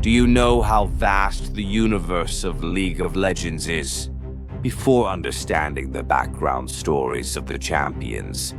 Do you know how vast the universe of League of Legends is? Before understanding the background stories of the champions,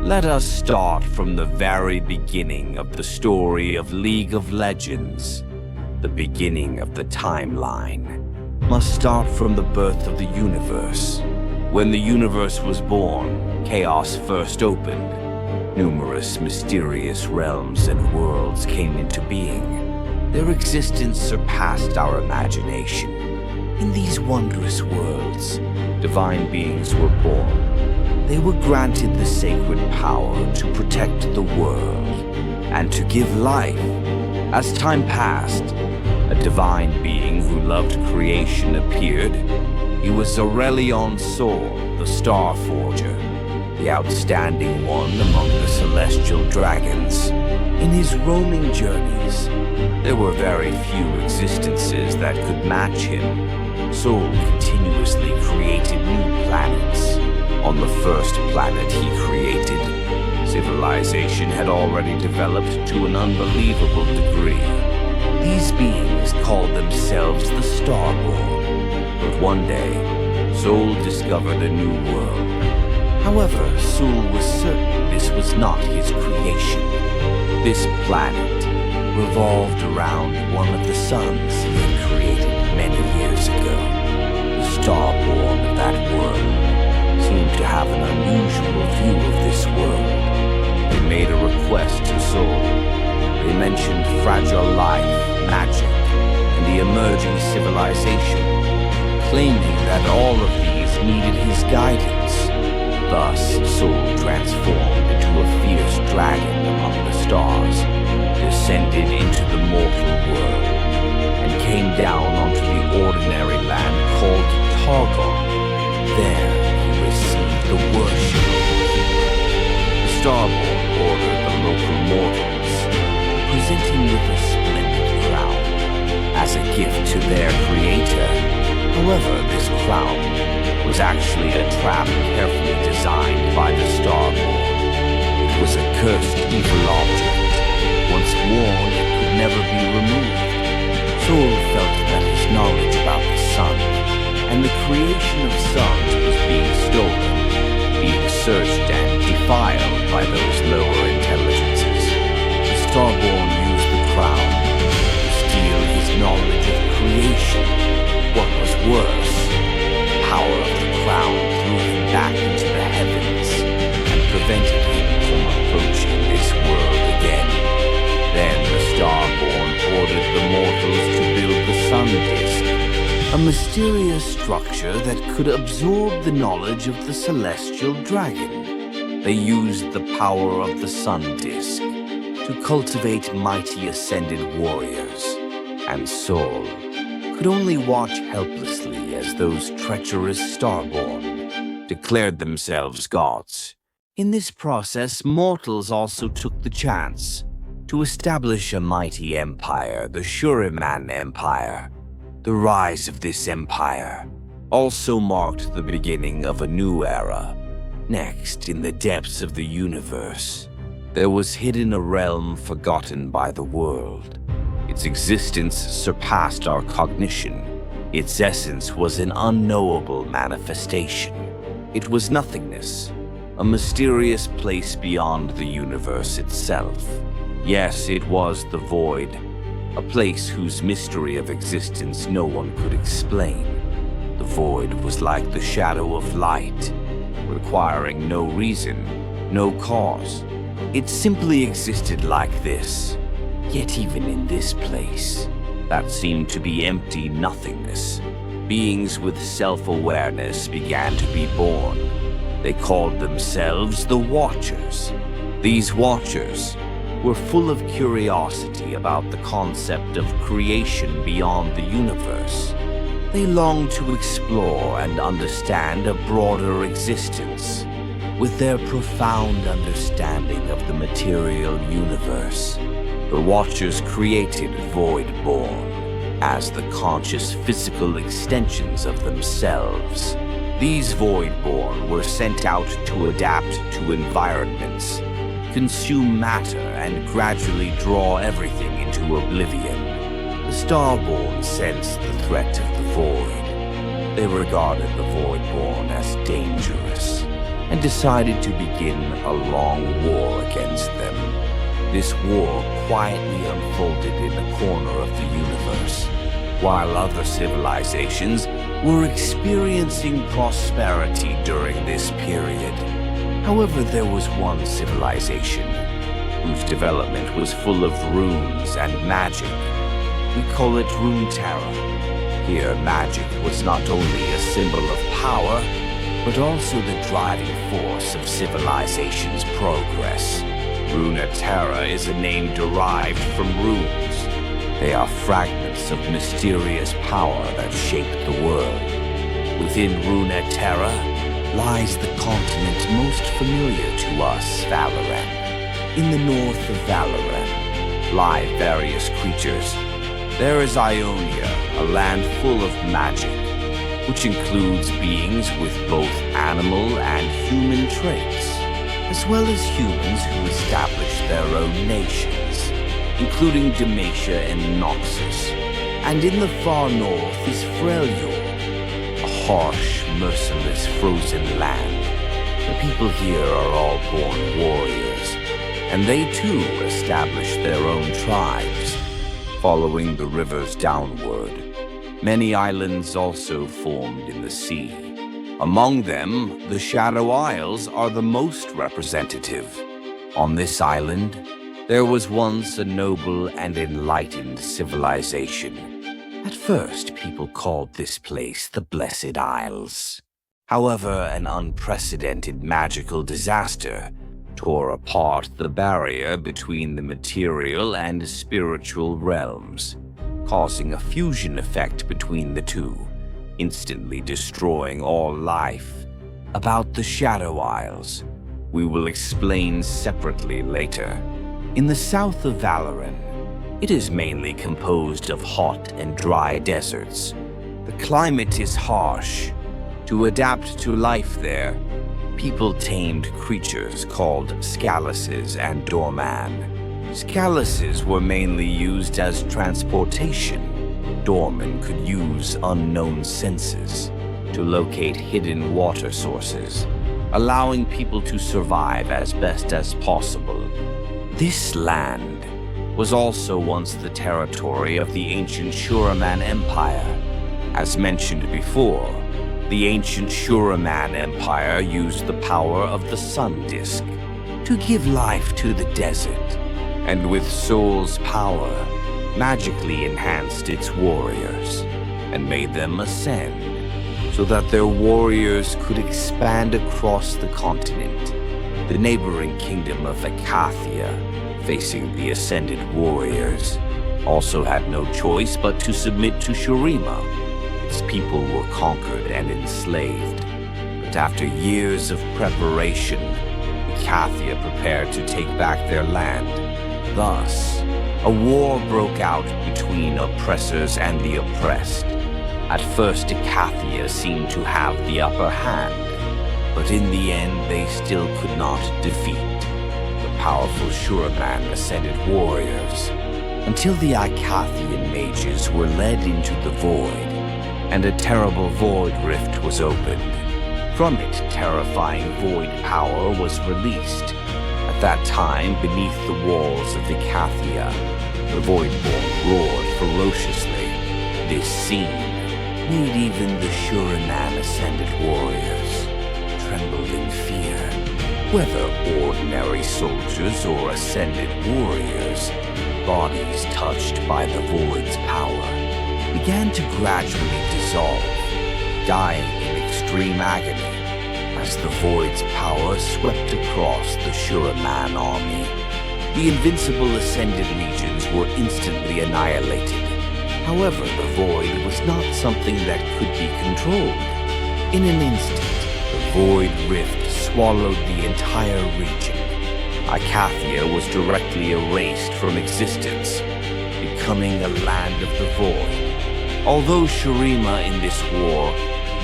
let us start from the very beginning of the story of League of Legends. The beginning of the timeline must start from the birth of the universe. When the universe was born, chaos first opened. Numerous mysterious realms and worlds came into being. Their existence surpassed our imagination. In these wondrous worlds, divine beings were born. They were granted the sacred power to protect the world and to give life. As time passed, a divine being who loved creation appeared. He was Aurelion Sol, the Star Forger, the outstanding one among the celestial dragons. In his roaming journeys, there were very few existences that could match him. Sol continuously created new planets. On the first planet he created, civilization had already developed to an unbelievable degree. These beings called themselves the Starborn. But one day, Sol discovered a new world. However, Sol was certain this was not his creation. This planet revolved around one of the suns he had created many years ago. The Starborn of that world seemed to have an unusual view of this world. They made a request to Sol. They mentioned fragile life, magic, and the emerging civilization, claiming that all of these needed his guidance. Thus, Sol transformed into a fierce dragon among the stars, descended into the mortal world, and came down onto the ordinary land called Targon. There, he received the worship of the people. The Starborn ordered the local mortals, present him with a splendid crown as a gift to their creator. However, this crown was actually a trap carefully designed by the Starborn. It was a cursed evil object. Once worn, it could never be removed. Sol felt that his knowledge about the sun and the creation of suns was being stolen, being searched and defiled by those lower intelligences. The Starborn used the crown to steal his knowledge of creation. What was worse, the power of the crown threw him back into the heavens and prevented him from approaching this world again. Then the Starborn ordered the mortals to build the sun disk, a mysterious structure that could absorb the knowledge of the celestial dragon. They used the power of the sun disk to cultivate mighty ascended warriors, and Sol could only watch helplessly as those treacherous Starborn declared themselves gods. In this process, mortals also took the chance to establish a mighty empire, the Shuriman Empire. The rise of this empire also marked the beginning of a new era. Next, in the depths of the universe, there was hidden a realm forgotten by the world. Its existence surpassed our cognition. Its essence was an unknowable manifestation. It was nothingness, a mysterious place beyond the universe itself. Yes, it was the void, a place whose mystery of existence no one could explain. The void was like the shadow of light, requiring no reason, no cause. It simply existed like this. Yet even in this place, that seemed to be empty nothingness, beings with self-awareness began to be born. They called themselves the Watchers. These Watchers were full of curiosity about the concept of creation beyond the universe. They longed to explore and understand a broader existence. With their profound understanding of the material universe, the Watchers created Voidborn as the conscious physical extensions of themselves. These Voidborn were sent out to adapt to environments, consume matter, and gradually draw everything into oblivion. The Starborn sensed the threat of the Void. They regarded the Voidborn as dangerous and decided to begin a long war against them. This war quietly unfolded in a corner of the universe, while other civilizations were experiencing prosperity during this period. However, there was one civilization whose development was full of runes and magic. We call it Runeterra. Here, magic was not only a symbol of power, but also the driving force of civilization's progress. Runeterra is a name derived from runes. They are fragments of mysterious power that shaped the world. Within Runeterra lies the continent most familiar to us, Valoran. In the north of Valoran lie various creatures. There is Ionia, a land full of magic, which includes beings with both animal and human traits, as well as humans who established their own nations, including Demacia and Noxus. And in the far north is Freljord, a harsh, merciless, frozen land. The people here are all born warriors, and they too established their own tribes, following the rivers downward. Many islands also formed in the sea. Among them, the Shadow Isles are the most representative. On this island, there was once a noble and enlightened civilization. At first, people called this place the Blessed Isles. However, an unprecedented magical disaster tore apart the barrier between the material and spiritual realms, causing a fusion effect between the two, instantly destroying all life. About the Shadow Isles, we will explain separately later. In the south of Valoran, it is mainly composed of hot and dry deserts. The climate is harsh. To adapt to life there, people tamed creatures called Scalises and Dorman. Scalises were mainly used as transportation. Dorman could use unknown senses to locate hidden water sources, allowing people to survive as best as possible. This land was also once the territory of the ancient Shuriman Empire. As mentioned before, the ancient Shuriman Empire used the power of the sun disk to give life to the desert, and with Sol's power, magically enhanced its warriors and made them ascend so that their warriors could expand across the continent. The neighboring kingdom of Acathia, facing the ascended warriors, also had no choice but to submit to Shurima. Its people were conquered and enslaved, but after years of preparation, Acathia prepared to take back their land. Thus, a war broke out between oppressors and the oppressed. At first, Acathia seemed to have the upper hand, but in the end they still could not defeat the powerful Shuriman ascended warriors, until the Icathian mages were led into the void, and a terrible void rift was opened. From it, terrifying void power was released. At that time, beneath the walls of Acathia, the Voidborn roared ferociously. This scene made even the Shuriman ascended warriors tremble in fear. Whether ordinary soldiers or ascended warriors, bodies touched by the void's power began to gradually dissolve, dying in extreme agony as the void's power swept across the Shuriman army. The invincible ascended legions were instantly annihilated. However, the void was not something that could be controlled. In an instant, the void rift swallowed the entire region. Icathia was directly erased from existence, becoming a land of the void. Although Shurima in this war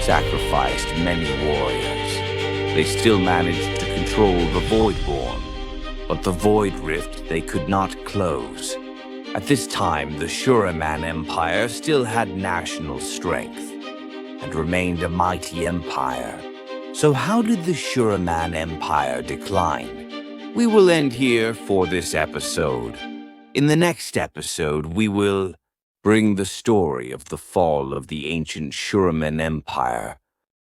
sacrificed many warriors, they still managed to control the Voidborn. But the Void Rift they could not close, At this time, the Shuriman Empire still had national strength and remained a mighty empire. So how did the Shuriman Empire decline? We will end here for this episode. In the next episode, we will bring the story of the fall of the ancient Shuriman Empire